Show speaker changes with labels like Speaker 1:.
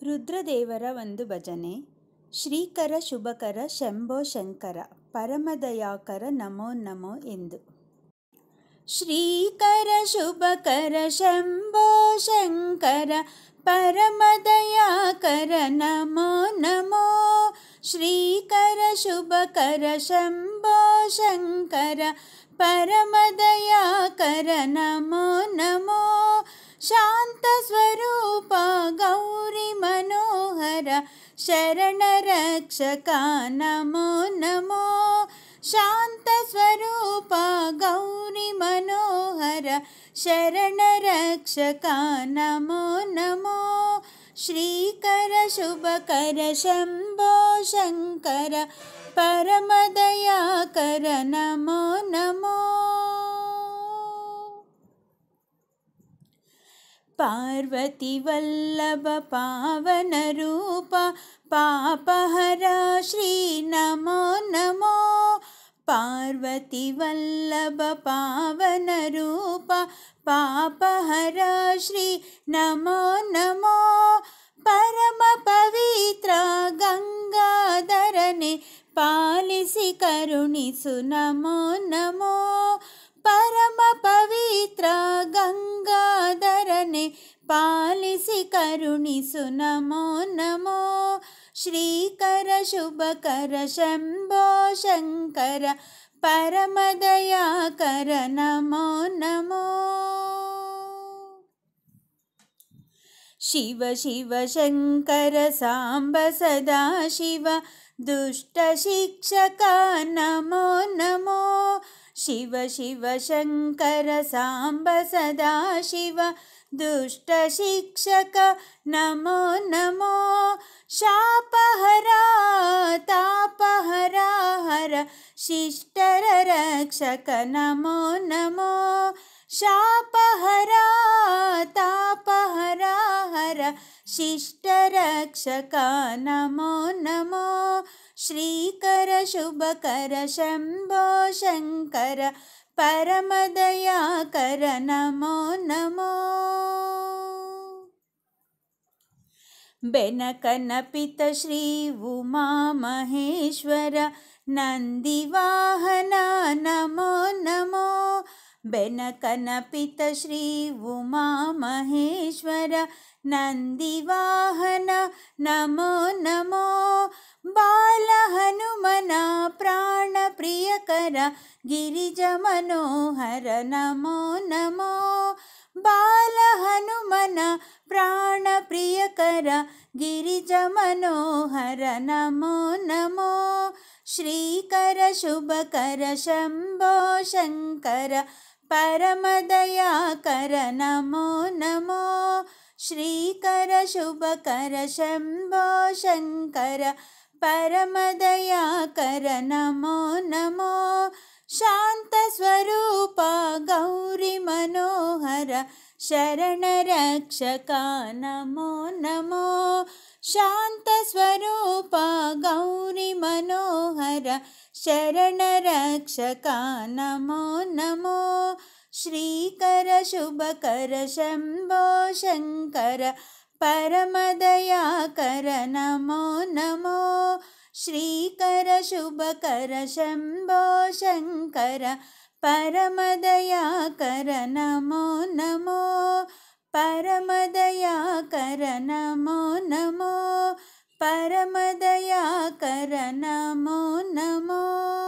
Speaker 1: ರುದ್ರದೇವರ ಒಂದು ಭಜನೆ. ಶ್ರೀಕರ ಶುಭಕರ ಶಂಭೋ ಶಂಕರ ಪರಮದಯಾಕರ ನಮೋ ನಮೋ ಎಂದು. ಶ್ರೀಕರ ಶುಭಕರ ಶಂಭೋ ಶಂಕರ ಪರಮದಯಾಕರ ನಮೋ ನಮೋ. ಶ್ರೀಕರ ಶುಭಕರ ಶಂಭೋ ಶಂಕರ ಪರಮದಯಾಕರ ನಮೋ ನಮೋ. ಶಾಂತ ಸ್ವರೂಪ ಗೌರಿ ಮನೋಹರ ಶರಣ ರಕ್ಷಕ ನಮೋ ನಮೋ. ಶಾಂತ ಸ್ವರೂಪ ಗೌರಿ ಮನೋಹರ ಶರಣ ರಕ್ಷಕ ನಮೋ ನಮೋ. ಶ್ರೀಕರ ಶುಭಕರ ಶಂಭೋ ಶಂಕರ ಪರಮದಯಾಕರ ನಮೋ ನಮೋ. ಪಾರ್ವತಿ ವಲ್ಲಭ ಪಾವನ ರೂಪ ಪಾಪಹರ ಶ್ರೀ ನಮೋ ನಮೋ. ಪಾರ್ವತಿ ವಲ್ಲಭ ಪಾವನ ರೂಪ ಪಾಪಹರ ಶ್ರೀ ನಮೋ ನಮೋ. ಪರಮ ಪವಿತ್ರ ಗಂಗಾಧರನೆ ಪಾಲಿಸಿ ಕರುಣಿಸು ನಮೋ ನಮೋ. ಪರಮ ಪವಿತ್ರ ಗಂಗಾಧರನೆ ಪಾಲಿಸಿ ಕರುಣಿಸು ನಮೋ ನಮೋ. ಶ್ರೀಕರ ಶುಭಕರ ಶಂಭೋ ಶಂಕರ ಪರಮದಯಾಕರ ನಮೋ ನಮೋ. ಶಿವ ಶಿವ ಶಂಕರ ಸಾಂಬ ಸದಾ ಶಿವ ದುಷ್ಟ ಶಿಕ್ಷಕ ನಮೋ ನಮೋ. ಶಿವ ಶಿವ ಶಂಕರ ಸಾಂಬ ಸದಾ ಶಿವ ದುಷ್ಟ ಶಿಕ್ಷಕ ನಮೋ ನಮೋ. ಶಾಪಹರ ತಾಪಹರ ಹರ ಶಿಷ್ಟರ ರಕ್ಷಕ ನಮೋ ನಮೋ. ಶಾಪಹರ ತಾಪಹರ ಹರ ಶಿಷ್ಟ ರಕ್ಷಕ ನಮೋ ನಮೋ. ಶ್ರೀಕರ ಶುಭಕರ ಶಂಭೋ ಶಂಕರ ಪರಮದಯಾಕರ ನಮೋ ನಮೋ. ಬೆನಕನ ಪಿತ ಶ್ರೀ ಉಮಾ ಮಹೇಶ್ವರ ನಂದಿವಾಹನ ನಮೋ ನಮೋ. ಬೆನಕನ ಪಿತ ಶ್ರೀ ಉಮಾ ಮಹೇಶ್ವರ ನಂದಿವಾಹನ ನಮೋ ನಮೋ. ಬಾಲ ಹನುಮನ ಪ್ರಾಣ ಪ್ರಿಯಕರ ಗಿರಿಜ ಮನೋಹರ ನಮೋ ನಮೋ. ಬಾಲ ಹನುಮನ ಪ್ರಾಣ ಪ್ರಿಯಕರ ಗಿರಿಜ ಮನೋಹರ ನಮೋ ನಮೋ. ಶ್ರೀಕರ ಶುಭಕರ ಶಂಭೋ ಶಂಕರ ಪರಮದಯಾಕರ ನಮೋ ನಮೋ. ಶ್ರೀಕರ ಶುಭಕರ ಶಂಭೋ ಶಂಕರ ಪರಮದಯಾಕರ ನಮೋ ನಮೋ. ಶಾಂತ ಸ್ವರೂಪ ಗೌರಿ ಮನೋಹರ ಶರಣ ರಕ್ಷಕ ನಮೋ ನಮೋ. ಶಾಂತ ಸ್ವರೂಪ ಗೌರಿ ಮನೋಹರ ಶರಣ ರಕ್ಷಕ ನಮೋ ನಮೋ. ಶ್ರೀಕರ ಶುಭಕರ ಶಂಭೋ ಶಂಕರ ಪರಮದಯಾಕರ ನಮೋ ನಮೋ. ಶ್ರೀಕರ ಶುಭಕರ ಶಂಭೋ ಶಂಕರ ಪರಮದಯಾಕರ ನಮೋ ನಮೋ. ಪರಮದಯಾಕರ ನಮೋ ನಮೋ. ಪರಮದಯಾಕರ ನಮೋ ನಮೋ.